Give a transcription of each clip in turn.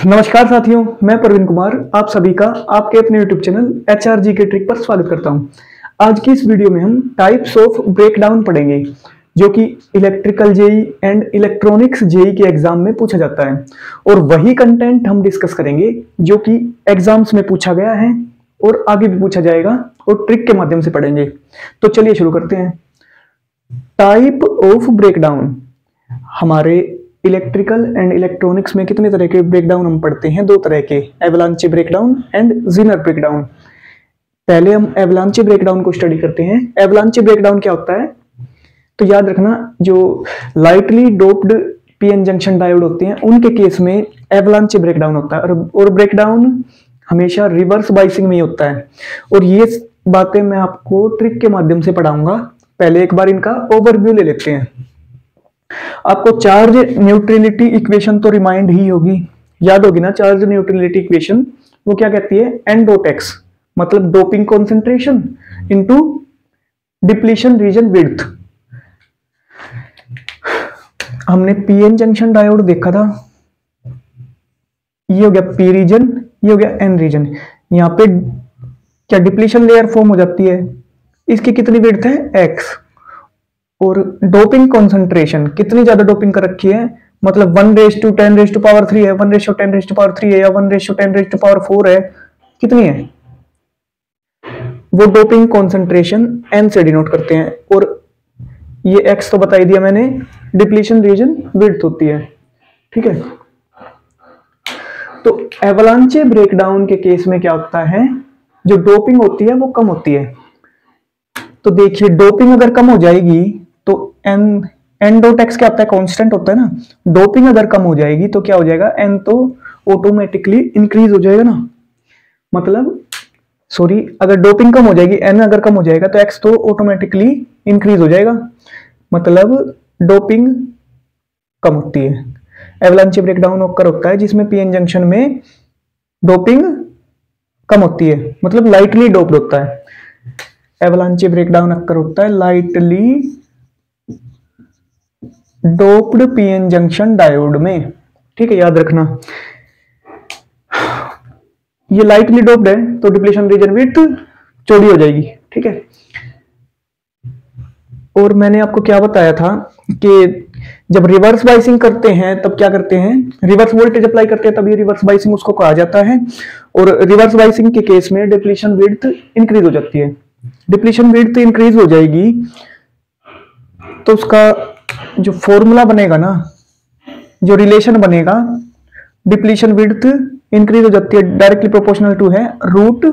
नमस्कार साथियों, मैं प्रवीण कुमार आप सभी का आपके अपने YouTube चैनल HRG के ट्रिक पर स्वागत करता हूं। आज की इस वीडियो में हम टाइप्स ऑफ ब्रेकडाउन पढ़ेंगे जो कि electrical JE and electronics JE के एग्जाम में पूछा जाता है और वही कंटेंट हम डिस्कस करेंगे जो कि एग्जाम्स में पूछा गया है और आगे भी पूछा जाएगा और ट्रिक के माध्यम से पढ़ेंगे। तो चलिए शुरू करते हैं। Type of breakdown. हमारे इलेक्ट्रिकल एंड इलेक्ट्रॉनिक्स में कितने तरह के ब्रेकडाउन हम पढ़ते हैं? दो तरह के, एवलांचे ब्रेकडाउन एंड ज़ीनर ब्रेकडाउन। पहले हम एवलांचे ब्रेकडाउन को स्टडी करते हैं। एवलांचे ब्रेकडाउन क्या होता है? तो याद रखना, जो lightly doped PN junction diode होते हैं उनके केस में एवलांचे ब्रेकडाउन होता है और ब्रेकडाउन हमेशा रिवर्स बाइसिंग में ही होता है। और ये बातें मैं आपको ट्रिक के माध्यम से पढ़ाऊंगा। पहले एक बार इनका ओवरव्यू ले लेते हैं। आपको चार्ज न्यूट्रलिटी इक्वेशन तो रिमाइंड ही होगी, याद होगी ना। चार्ज न्यूट्रलिटी इक्वेशन वो क्या कहती है? एन डॉट एक्स मतलब doping concentration into depletion region width. हमने पीएन जंक्शन डायोड देखा था, ये हो गया पी रीजन, ये हो गया एन रीजन। यहां पे क्या डिप्लीशन लेयर फॉर्म हो जाती है, इसकी कितनी विड्थ है? एक्स। और डोपिंग कॉन्सेंट्रेशन कितनी ज्यादा डोपिंग कर रखी है, मतलब 1:10⁻³ है, 1:10⁻³ है या 1:10⁻⁴ है, कितनी है? वो डोपिंग कॉन्सेंट्रेशन एन से डिनोट करते हैं। और ये एक्स तो बता ही दिया मैंने, डिप्लीशन रीजन विड्थ होती है। ठीक है, तो एवलांचे ब्रेकडाउन के केस में क्या होता है, जो डोपिंग होती है वो कम होती है। तो देखिए, डोपिंग अगर कम हो जाएगी तो एन डॉट एक्स क्या होता है? कांस्टेंट होता है ना। डोपिंग अगर कम हो जाएगी तो क्या हो जाएगा? एन तो ऑटोमेटिकली इंक्रीज हो जाएगा ना। मतलब सॉरी, अगर डोपिंग कम हो जाएगी, एन अगर कम हो जाएगा तो एक्स तो ऑटोमेटिकली इंक्रीज हो जाएगा, मतलब डोपिंग कम होती है। एवलांचे ब्रेकडाउन ओकर होता है जिसमें पीएन जंक्शन में डोपिंग कम होती है, मतलब लाइटली डोप्ड होता है। एवलांचे ब्रेकडाउन अक्कर होता है lightly doped PN junction diode में। ठीक है, याद रखना, ये लाइटली डोप्ड है तो डिप्लीशन रीजन विड्थ चौड़ी हो जाएगी। ठीक है, और मैंने आपको क्या बताया था कि जब रिवर्स बाइसिंग करते हैं तब क्या करते हैं? रिवर्स वोल्टेज अप्लाई करते हैं, तब ये रिवर्स बाइसिंग उसको कहा जाता है। और रिवर्स बाइसिंग के केस में डिप्लीशन विड्थ इंक्रीज हो जाती है। डिप्लीशन विड्थ इंक्रीज हो जाएगी तो उसका जो फॉर्मूला बनेगा ना, जो रिलेशन बनेगा, डिप्लीशन विड्थ इंक्रीज हो जाती है डायरेक्टली प्रोपोर्शनल टू है रूट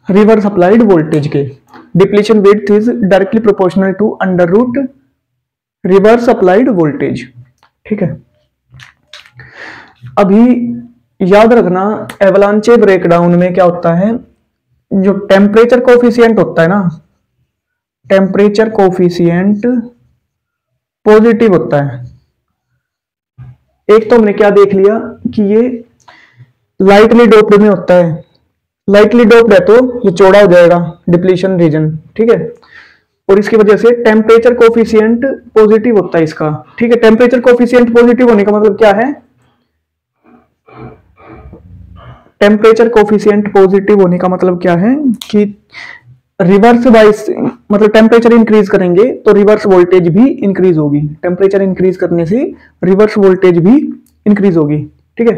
रिवर्स अप्लाइड वोल्टेज के। Depletion width is directly proportional to under root reverse applied voltage. ठीक है, अभी याद रखना, एवलांचे ब्रेकडाउन में क्या होता है, जो टेम्परेचर कोफिशिएंट होता है ना, टेम्परेचर कोफिशिएंट पॉजिटिव होता है। एक तो हमने क्या देख लिया कि ये लाइटली डोप्ड में होता है। लाइटली डोप्ड है तो ये चौड़ा हो जाएगा डिप्लीशन रीजन। ठीक है, और इसकी वजह से टेम्परेचर कोफिशिएंट पॉजिटिव होता है इसका। ठीक है, टेम्परेचर कोफिशिएंट पॉजिटिव होने का मतलब क्या है? टेम्परेचर कोफिशिएंट पॉजिटिव होने का मतलब क्या है कि रिवर्स बाइस, मतलब टेम्परेचर इंक्रीज करेंगे तो रिवर्स वोल्टेज भी इंक्रीज होगी। टेम्परेचर इंक्रीज करने से रिवर्स वोल्टेज भी इंक्रीज होगी। ठीक है,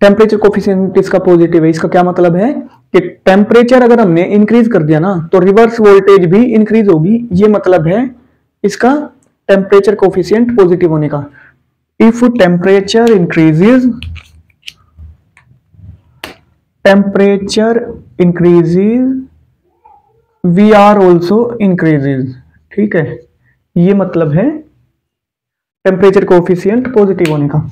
टेम्परेचर कोफिशिएंट इसका पॉजिटिव है। इसका क्या मतलब है कि टेम्परेचर अगर हमने इंक्रीज कर दिया ना तो रिवर्स वोल्टेज भी इंक्रीज होगी। ये मतलब है इसका टेम्परेचर कोफिशिएंट पॉजिटिव होने का। If temperature increases, temperature increases we are also increases. ठीक है, ये मतलब है टेम्परेचर कोफिशिएंट पॉजिटिव होने का।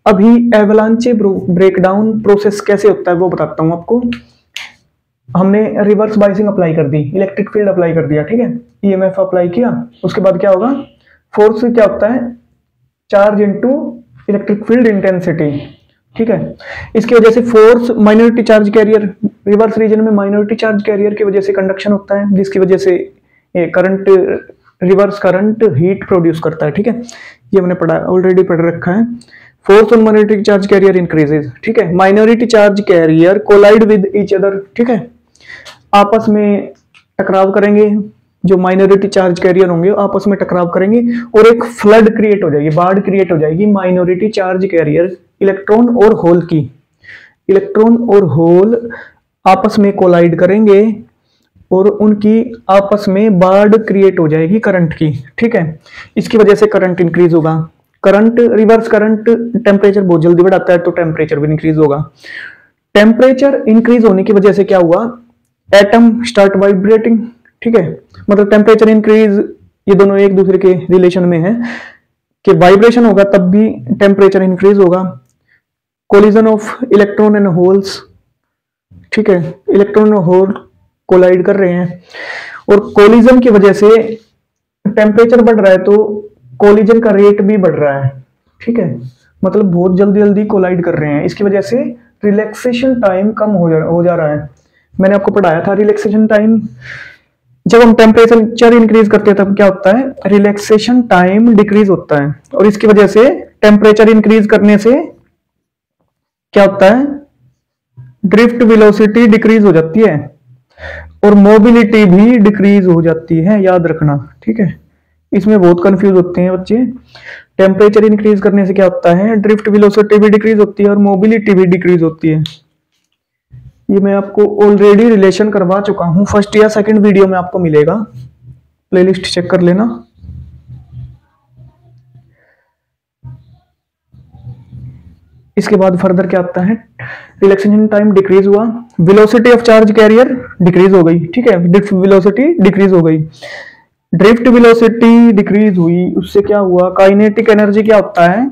अभी एवलांचे ब्रेकडाउन प्रोसेस कैसे होता है वो बताता हूं आपको। हमने रिवर्स बाइसिंग अप्लाई कर दी, इलेक्ट्रिक फील्ड अप्लाई कर दिया। ठीक है, ईएमएफ अप्लाई किया, उसके बाद क्या होगा? फोर्स क्या होता है? Charge into electric field intensity. ठीक है। इसकी वजह से force minority charge carrier, reverse region में माइनॉरिटी चार्ज कैरियर की वजह से कंडक्शन होता है, जिसकी वजह से current, reverse current heat produce करता है। ठीक है, ये मैंने पढ़ा, ऑलरेडी पढ़ रखा है। Force on minority charge carrier increases. ठीक है, minority charge carrier collide with each other. ठीक है, आपस में टकराव करेंगे, जो माइनॉरिटी चार्ज कैरियर होंगे आपस में टकराव करेंगे और एक फ्लड क्रिएट हो जाएगी, बाढ़ क्रिएट हो जाएगी माइनॉरिटी चार्ज कैरियर इलेक्ट्रॉन और होल की। इलेक्ट्रॉन और होल आपस में कोलाइड करेंगे और उनकी आपस में बाढ़ क्रिएट हो जाएगी करंट की। ठीक है, इसकी वजह से करंट इंक्रीज होगा। करंट, रिवर्स करंट टेम्परेचर बहुत जल्दी बढ़ाता है, तो टेम्परेचर भी इंक्रीज होगा। टेम्परेचर इंक्रीज होने की वजह से क्या हुआ, एटम स्टार्ट वाइब्रेटिंग। ठीक है, मतलब टेम्परेचर इंक्रीज, ये दोनों एक दूसरे के रिलेशन में है कि वाइब्रेशन होगा तब भी टेम्परेचर इंक्रीज होगा। Collision of electron and holes. ठीक है, इलेक्ट्रॉन और होल कोलाइड कर रहे हैं और कोलिजन की वजह से टेम्परेचर बढ़ रहा है, तो कोलिजन का रेट भी बढ़ रहा है। ठीक है, मतलब बहुत जल्दी जल्दी कोलाइड कर रहे हैं, इसकी वजह से रिलैक्सेशन टाइम कम हो जा रहा है। मैंने आपको पढ़ाया था रिलैक्सेशन टाइम, जब हम टेम्परेचर इंक्रीज करते हैं तब क्या होता है, रिलैक्सेशन टाइम डिक्रीज होता है। और इसकी वजह से टेम्परेचर इंक्रीज करने से क्या होता है, ड्रिफ्ट वेलोसिटी डिक्रीज हो जाती है और मोबिलिटी भी डिक्रीज हो जाती है, याद रखना। ठीक है, इसमें बहुत कंफ्यूज होते हैं बच्चे। टेम्परेचर इंक्रीज करने से क्या होता है, ड्रिफ्ट वेलोसिटी भी डिक्रीज होती है और मोबिलिटी भी डिक्रीज होती है। ये मैं आपको ऑलरेडी रिलेशन करवा चुका हूं, फर्स्ट या सेकंड वीडियो में आपको मिलेगा, प्लेलिस्ट चेक कर लेना। इसके बाद फर्दर क्या आता है, रिलैक्सेशन टाइम डिक्रीज हुआ, velocity of charge career decrease हो गई। ठीक है, ड्रिफ्ट वेलोसिटी डिक्रीज हो गई। ड्रिफ्ट वेलोसिटी डिक्रीज हुई, उससे क्या हुआ, काइनेटिक एनर्जी क्या होता है,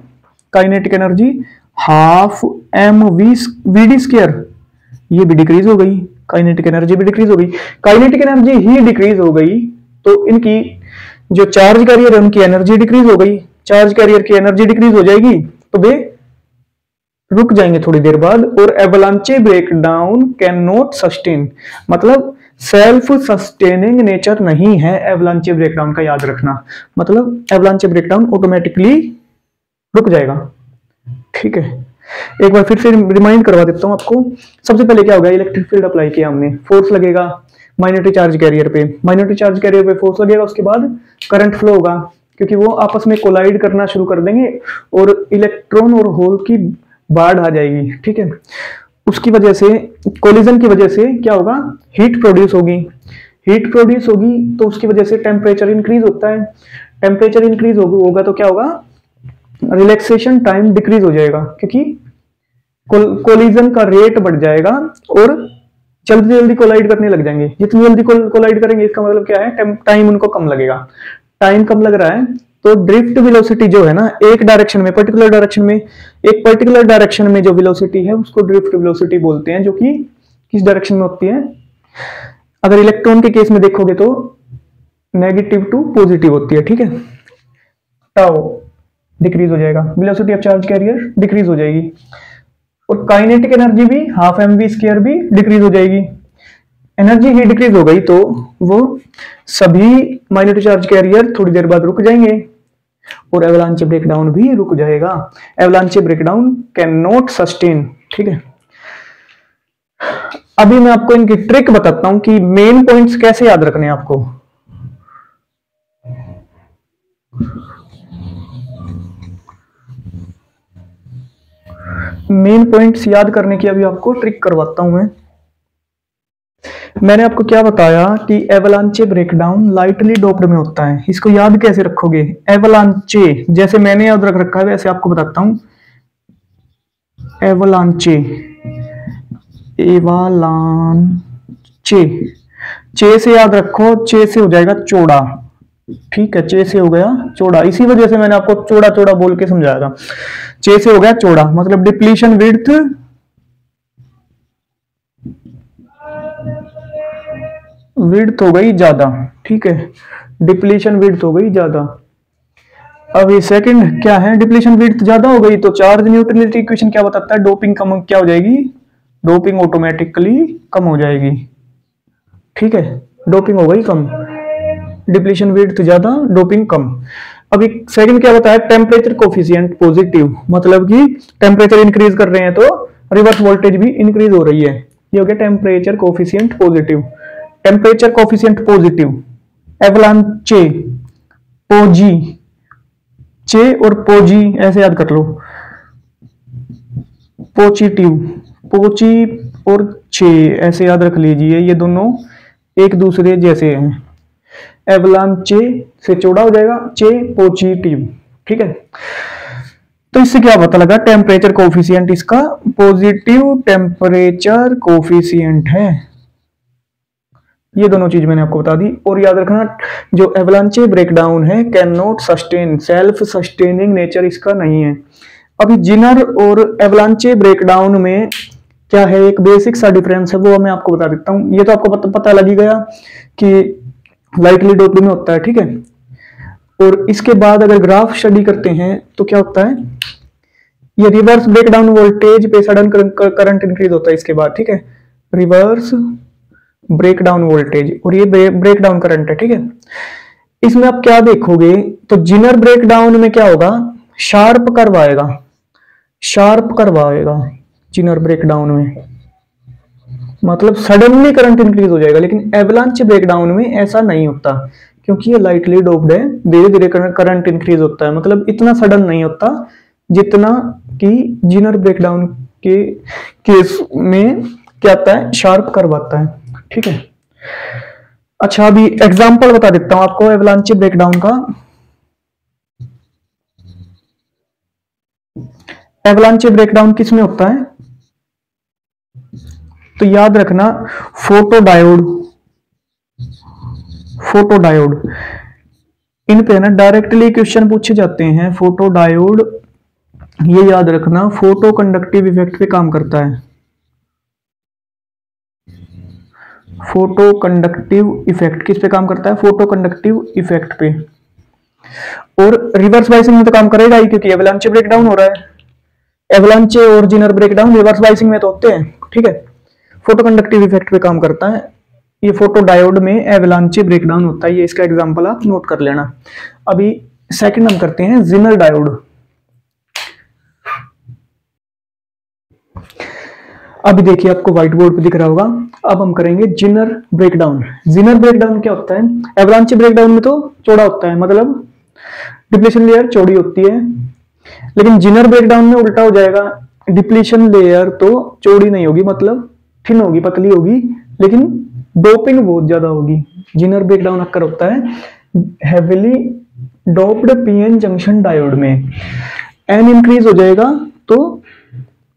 kinetic energy half m v d square, ये भी डिक्रीज हो गई। काइनेटिक एनर्जी भी डिक्रीज हो गई। काइनेटिक एनर्जी ही डिक्रीज हो गई तो इनकी जो चार्ज कैरियर है उनकी एनर्जी डिक्रीज हो गई। चार्ज कैरियर की एनर्जी डिक्रीज हो जाएगी तो वे रुक जाएंगे थोड़ी देर बाद। और एवलांचे ब्रेकडाउन कैन नॉट सस्टेन, मतलब सेल्फ सस्टेनिंग नेचर नहीं है एवलांचे ब्रेकडाउन का, याद रखना। मतलब एवलांचे ब्रेकडाउन ऑटोमेटिकली रुक जाएगा। ठीक है, एक बार फिर से रिमाइंड करवा देता हूं आपको। सबसे पहले क्या होगा, इलेक्ट्रिक फील्ड अप्लाई किया हमने, फोर्स लगेगा माइनॉरिटी चार्ज कैरियर पे, माइनॉरिटी चार्ज कैरियर पे फोर्स लगेगा, उसके बाद करंट फ्लो होगा क्योंकि वो आपस में कोलाइड करना शुरू कर देंगे और इलेक्ट्रॉन और होल की बाढ़ आ जाएगी। ठीक है, उसकी वजह से, कोलिजन की वजह से क्या होगा, हीट प्रोड्यूस होगी। हीट प्रोड्यूस होगी तो उसकी वजह से टेम्परेचर इंक्रीज होता है। टेम्परेचर इंक्रीज होगा तो क्या होगा, रिलैक्सेशन टाइम डिक्रीज हो जाएगा क्योंकि कोलिजन का रेट बढ़ जाएगा और जल्दी जल्दी कोलाइड करने लग जाएंगे। जितनी जल्दी कोलाइड करेंगे इसका मतलब क्या है, टाइम उनको कम लगेगा। टाइम कम लग रहा है तो ड्रिफ्ट वेलोसिटी जो है ना, एक डायरेक्शन में, पर्टिकुलर डायरेक्शन में, एक पर्टिकुलर डायरेक्शन में जो वेलोसिटी है उसको ड्रिफ्ट वेलोसिटी बोलते हैं, जो कि किस डायरेक्शन में होती है, अगर इलेक्ट्रॉन के केस में देखोगे तो नेगेटिव टू पॉजिटिव होती है। ठीक है, टाउ डिक्रीज हो जाएगा, velocity of charge career decrease हो जाएगी और काइनेटिक एनर्जी भी हाफ एम वी स्क्वायर भी डिक्रीज हो जाएगी। एनर्जी ही डिक्रीज हो गई तो वो सभी माइनॉरिटी चार्ज कैरियर थोड़ी देर बाद रुक जाएंगे और एवलांचे ब्रेकडाउन भी रुक जाएगा। एवलांचे ब्रेकडाउन कैन नॉट सस्टेन। ठीक है, अभी मैं आपको इनकी ट्रिक बताता हूं कि मेन पॉइंट्स कैसे याद रखने हैं आपको। मेन पॉइंट्स याद करने की अभी आपको ट्रिक करवाता हूं मैंने आपको क्या बताया कि एवलांचे ब्रेकडाउन लाइटली डोप्ड में होता है। इसको याद कैसे रखोगे, एवलांचे जैसे मैंने याद रख रखा है वैसे आपको बताता हूं। एवलांचे, एवलांचे, चे से याद रखो, चे से हो जाएगा चौड़ा। ठीक है, चे से हो गया चौड़ा, इसी वजह से मैंने आपको चौड़ा चौड़ा बोल के समझाया था। चे से हो गया चौड़ा, मतलब डिप्लीशन विड्थ, विड्थ हो गई ज्यादा। ठीक है, डिप्लीशन विड्थ हो गई ज्यादा। अभी सेकंड क्या है, डिप्लीशन विड्थ ज्यादा हो गई तो चार्ज न्यूट्रलिटी इक्वेशन क्या बताता है, डोपिंग कम क्या हो जाएगी, डोपिंग ऑटोमेटिकली कम हो जाएगी। ठीक है, डोपिंग हो गई कम, डिप्लीशन विड्थ ज्यादा डोपिंग कम। अभी सेकंड क्या बताया, टेम्परेचर कोफिशिएंट पॉजिटिव, मतलब कि टेम्परेचर इंक्रीज कर रहे हैं तो रिवर्स वोल्टेज भी इंक्रीज हो रही है, ये हो गया temperature coefficient positive. Temperature coefficient positive, avalanche, पोजी, चे और पोजी ऐसे याद कर लो, पॉजिटिव, पोची और चे ऐसे याद रख लीजिए, ये दोनों एक दूसरे जैसे हैं। एवलांचे से चौड़ा हो जाएगा, चे पॉजिटिव। ठीक है, तो इससे क्या पता लगा, टेम्परेचर कोफिशिएंट इसका पॉजिटिव टेम्परेचर कोफिशिएंट है। ये दोनों चीज मैंने आपको बता दी। और याद रखना, जो एवलांचे ब्रेकडाउन है can not sustain, self sustaining nature इसका नहीं है। अभी जिनर और एवलांचे ब्रेकडाउन में क्या है, एक बेसिक सा डिफरेंस है, वो मैं आपको बता देता हूँ। ये तो आपको पता लग ही गया कि लाइटली डोप्ड में होता है। ठीक है, और इसके बाद अगर ग्राफ स्टडी करते हैं तो क्या होता है, ये रिवर्स ब्रेकडाउन वोल्टेज पे सडन करंट इंक्रीज होता है इसके बाद। ठीक है, रिवर्स ब्रेकडाउन वोल्टेज और ये ब्रेकडाउन करंट है। ठीक है, इसमें आप क्या देखोगे, तो जिनर ब्रेकडाउन में क्या होगा, शार्प कर्व आएगा, शार्प कर्व आएगा जिनर ब्रेकडाउन में, मतलब सडनली करंट इंक्रीज हो जाएगा। लेकिन एवलांचे ब्रेकडाउन में ऐसा नहीं होता, क्योंकि ये लाइटली डोप्ड है, धीरे धीरे करंट इंक्रीज होता है, मतलब इतना सडन नहीं होता जितना कि जिनर ब्रेकडाउन के केस में क्या आता है, शार्प कर्व आता है। ठीक है, अच्छा अभी एग्जांपल बता देता हूं आपको एवलांचे ब्रेकडाउन का। एवलांचे ब्रेकडाउन किस में होता है, तो याद रखना फोटोडायोड, फोटोडायोड इन पे ना डायरेक्टली क्वेश्चन पूछे जाते हैं। फोटोडायोड, ये याद रखना, फोटो कंडक्टिव इफेक्ट पे काम करता है, फोटो कंडक्टिव इफेक्ट किस पे काम करता है, फोटो कंडक्टिव इफेक्ट पे। और रिवर्स बाइसिंग में तो काम करेगा ही, क्योंकि एवलांचे ब्रेकडाउन हो रहा है। एवलांचे और जिनर ब्रेकडाउन रिवर्स बाइसिंग में तो होते हैं। ठीक है, फोटो कंडक्टिव इफेक्ट पे काम करता है। ये फोटो डायोड में एवलांचे ब्रेकडाउन होता है, ये इसका एग्जांपल आप नोट कर लेना। अभी सेकंड हम करते हैं जिनर डायोड। अभी देखिए आपको व्हाइट बोर्ड पे दिख रहा होगा, अब हम करेंगे जिनर ब्रेकडाउन। जिनर ब्रेकडाउन क्या होता है, एवलांचे ब्रेकडाउन में तो चौड़ा होता है, मतलब डिप्लीशन लेयर चौड़ी होती है, लेकिन जिनर ब्रेकडाउन में उल्टा हो जाएगा, डिप्लीशन लेयर तो चौड़ी नहीं होगी, मतलब थिन होगी, पतली होगी, लेकिन डोपिंग बहुत ज्यादा होगी। जिनर ब्रेकडाउन अक्कर होता है heavily doped PN junction diode में, एन इंक्रीज हो जाएगा तो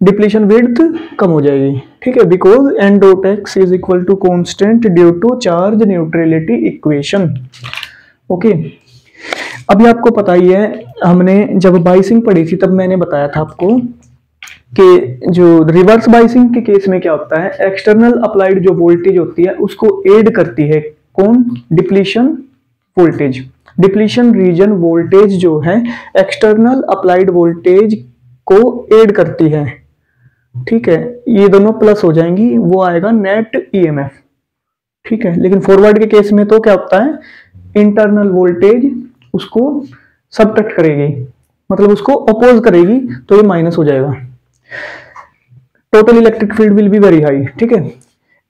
डिप्लीशन विड्थ कम हो जाएगी। ठीक है, because n dot x is equal to constant due to charge neutrality equation. Okay, अभी आपको पता ही है, हमने जब बाइसिंग पढ़ी थी तब मैंने बताया था आपको कि जो रिवर्स बाइसिंग के केस में क्या होता है, एक्सटर्नल अप्लाइड जो वोल्टेज होती है उसको एड करती है कौन, depletion voltage. Depletion region voltage जो है एक्सटर्नल अप्लाइड वोल्टेज को एड करती है। ठीक है, ये दोनों प्लस हो जाएंगी, वो आएगा नेट ईएमएफ। ठीक है, लेकिन फॉरवर्ड के केस में तो क्या होता है, इंटरनल वोल्टेज उसको सबट्रैक्ट करेगी, मतलब उसको अपोज करेगी, तो ये माइनस हो जाएगा। Total electric field will be very high. ठीक है,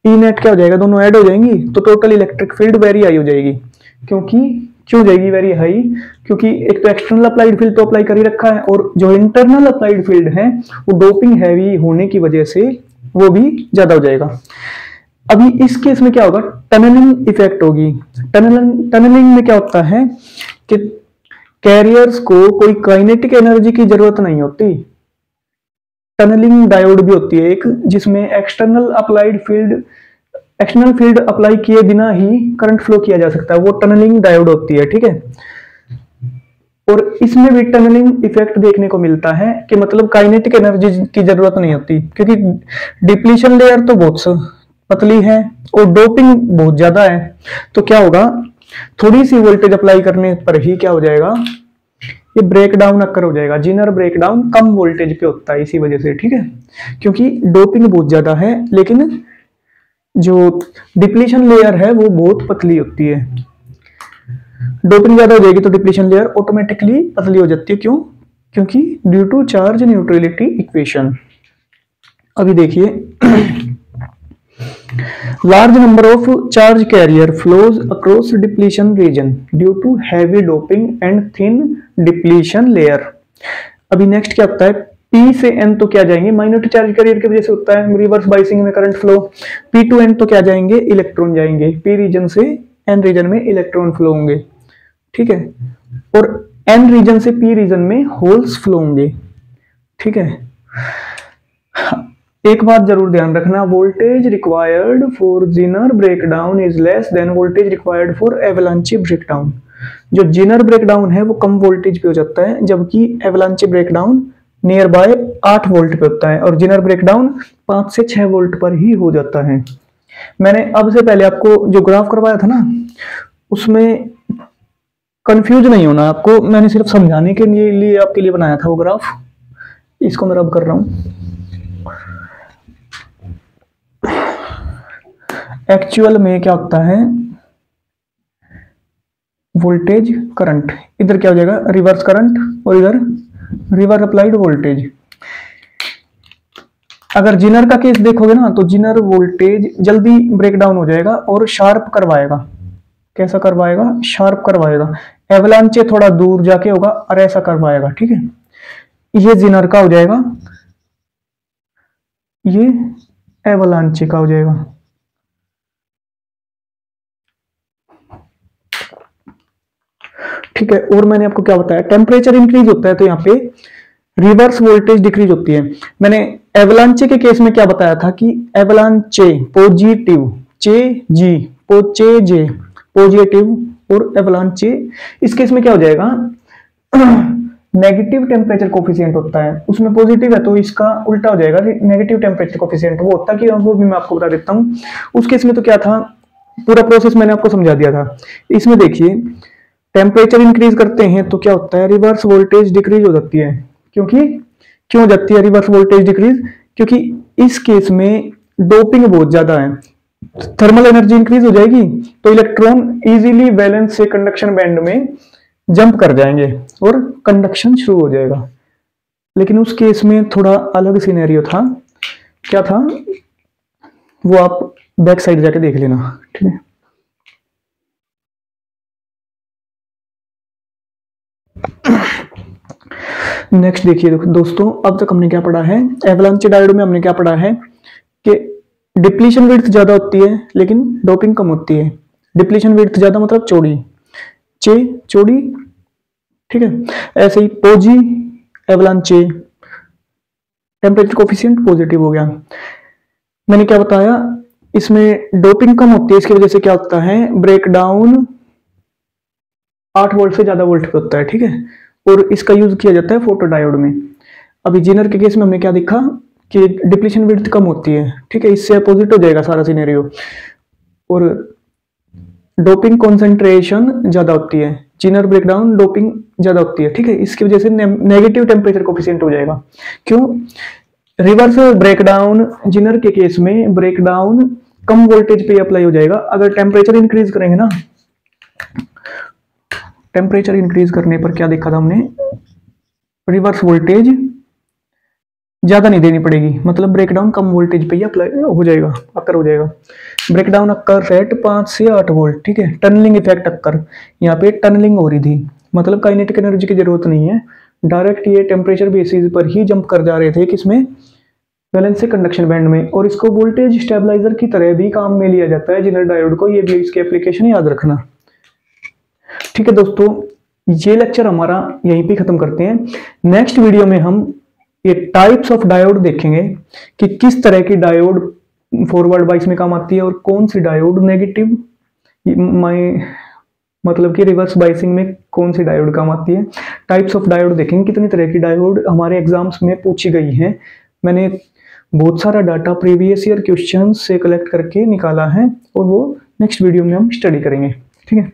ई नेट क्या हो जाएगा, दोनों ऐड हो जाएंगी तो total electric field very high हो जाएगी। क्यों जाएगी वेरी हाई, क्योंकि एक तो एक्सटर्नल अप्लाइड फील्ड तो अप्लाई कर ही रखा है, और जो इंटरनल अप्लाइड फील्ड है वो डोपिंग हैवी होने की वजह से वो भी ज्यादा हो जाएगा। अभी इस केस में क्या होगा, टनलिंग इफेक्ट होगी। टनलिंग में क्या होता है कि कैरियर्स को कोई काइनेटिक एनर्जी की जरूरत नहीं होती। टनलिंग डायोड भी होती है एक, जिसमें एक्सटर्नल फील्ड अप्लाई किए बिना ही करंट फ्लो किया जा सकता है, वो टनलिंग डायोड होती है। ठीक है, और इसमें भी टनलिंग इफेक्ट देखने को मिलता है कि मतलब काइनेटिक एनर्जी की जरूरत नहीं होती, क्योंकि डिप्लीशन लेयर तो बहुत पतली है और डोपिंग बहुत ज्यादा है। तो क्या होगा, थोड़ी सी वोल्टेज अप्लाई करने पर ही क्या हो जाएगा, ये ब्रेक डाउन अक्कर हो जाएगा। Zener break down calm voltage पे होता है इसी वजह से, ठीक है, क्योंकि डोपिंग बहुत ज्यादा है लेकिन जो डिप्लीशन लेयर है वो बहुत पतली होती है। डोपिंग ज्यादा हो जाएगी तो डिप्लीशन लेयर ऑटोमेटिकली पतली हो जाती है। क्यों? क्योंकि due to charge neutrality equation. अभी देखिए large number of charge carrier flows across depletion region due to heavy doping and thin depletion layer. अभी नेक्स्ट क्या होता है, P से N तो क्या जाएंगे, माइनॉरिटी चार्ज कैरियर की वजह से होता है रिवर्स बाइसिंग में current flow. P to N तो क्या जाएंगे, इलेक्ट्रॉन जाएंगे। P रीजन से N रीजन में इलेक्ट्रॉन फ्लो होंगे, ठीक है, और N रीजन से P रीजन में होल्स फ्लो होंगे, ठीक है। एक बात जरूर ध्यान रखना, voltage required for Zener breakdown is less than voltage required for avalanche breakdown. जो जिनर ब्रेकडाउन है वो कम वोल्टेज पे हो जाता है, जबकि एवलांची ब्रेकडाउन नियर बाय 8 वोल्ट पे होता है और जिनर ब्रेकडाउन 5 से 6 वोल्ट पर ही हो जाता है। मैंने अब से पहले आपको जो ग्राफ करवाया था ना, उसमें कंफ्यूज नहीं होना आपको, मैंने सिर्फ समझाने के लिए आपके लिए बनाया था वो ग्राफ। इसको मैं रब कर रहा हूं। एक्चुअल में क्या होता है, वोल्टेज करंट, इधर क्या हो जाएगा रिवर्स करंट और इधर रिवर्स अप्लाइड वोल्टेज। अगर जिनर का केस देखोगे ना तो जिनर वोल्टेज जल्दी ब्रेकडाउन हो जाएगा और शार्प करवाएगा। कैसा करवाएगा, शार्प करवाएगा। एवलांचे थोड़ा दूर जाके होगा और ऐसा करवाएगा, ठीक है। ये जिनर का हो जाएगा, ये एवलांचे का हो जाएगा। ठीक है, और मैंने आपको क्या बताया, टेम्परेचर इंक्रीज होता है तो यहाँ पे रिवर्स वोल्टेज डिक्रीज होती है। मैंने एवलांचे के केस में क्या बताया था कि एवलांचे पॉजिटिव, चे जी पोचे जे पॉजिटिव और एवलांचे, इस केस में क्या हो जाएगा नेगेटिव टेम्परेचर कोफिशिएंट होता है, उसमें पॉजिटिव है तो इसका उल्टा हो जाएगा नेगेटिव टेम्परेचर कोफिशिएंट। वो होता कि वो भी मैं आपको बता देता हूँ। उस केस में तो क्या था, पूरा प्रोसेस मैंने आपको समझा दिया था। इसमें देखिए टेम्परेचर इंक्रीज करते हैं तो क्या होता है, रिवर्स वोल्टेज डिक्रीज हो जाती है। क्योंकि क्यों हो जाती है रिवर्स वोल्टेज डिक्रीज, क्योंकि इस केस में डोपिंग बहुत ज्यादा है, थर्मल एनर्जी इंक्रीज हो जाएगी तो इलेक्ट्रॉन इजीली वैलेंस से कंडक्शन बैंड में जंप कर जाएंगे और कंडक्शन शुरू हो जाएगा। लेकिन उस केस में थोड़ा अलग सिनेरियो था। क्या था वो आप बैक साइड जाके देख लेना, ठीक है। नेक्स्ट देखिए दोस्तों, अब तक हमने क्या पढ़ा है, एवलांचे डायोड में हमने क्या पढ़ा है कि डिप्लीशन विड्थ ज्यादा होती है लेकिन डोपिंग कम होती है। डिप्लीशन विड्थ ज्यादा मतलब चौड़ी, चे चौड़ी, ठीक है। ऐसे ही पोजी एवलांचे टेम्परेचर कोफिशिएंट पॉजिटिव हो गया। मैंने क्या बताया, इसमें डोपिंग कम होती है, इसकी वजह से क्या होता है ब्रेकडाउन 8 वोल्ट से ज्यादा वोल्ट पे होता है, ठीक है, और इसका यूज किया जाता है फोटो डायोड में। अभी जिनर के केस में हमने क्या देखा कि डिप्लीशन विड्थ कम होती है, ठीक है, इससे अपोजिट हो जाएगा सारा सिनेरियो, और डोपिंग कॉन्सेंट्रेशन ज्यादा होती है। जिनर ब्रेकडाउन डोपिंग ज्यादा होती है, ठीक है, इसकी वजह से नेगेटिव टेम्परेचर कोफिशिएंट हो जाएगा। क्यों, रिवर्स ब्रेकडाउन जिनर के केस में ब्रेकडाउन कम वोल्टेज पे अप्लाई हो जाएगा। अगर टेम्परेचर इंक्रीज करेंगे ना, टेम्परेचर इंक्रीज करने पर क्या देखा था हमने, रिवर्स वोल्टेज ज्यादा नहीं देनी पड़ेगी, मतलब ब्रेकडाउन कम वोल्टेज पे ही अप्लाई हो जाएगा, अक्कर हो जाएगा। ब्रेकडाउन अक्कर एट 5 से 8 वोल्ट, ठीक है। टनलिंग इफेक्ट अक्कर, यहाँ पे टनलिंग हो रही थी, मतलब काइनेटिक एनर्जी की जरूरत नहीं है, डायरेक्ट ये टेम्परेचर बेसिस पर ही जंप कर जा रहे थे किसमें, वैलेंस से कंडक्शन बैंड में। और इसको वोल्टेज स्टेबलाइजर की तरह भी काम में लिया जाता है जिनर डायोड को, ये भी इसकी एप्लीकेशन याद रखना, ठीक है दोस्तों। ये लेक्चर हमारा यहीं पे खत्म करते हैं। नेक्स्ट वीडियो में हम ये टाइप्स ऑफ डायोड देखेंगे कि किस तरह की डायोड फॉरवर्ड बाइस में काम आती है और कौन सी डायोड नेगेटिव मतलब कि रिवर्स बाइसिंग में कौन सी डायोड काम आती है। टाइप्स ऑफ डायोड देखेंगे, कितनी तरह की डायोड हमारे एग्जाम्स में पूछी गई है। मैंने बहुत सारा डाटा प्रीवियस ईयर क्वेश्चन से कलेक्ट करके निकाला है और वो नेक्स्ट वीडियो में हम स्टडी करेंगे, ठीक है।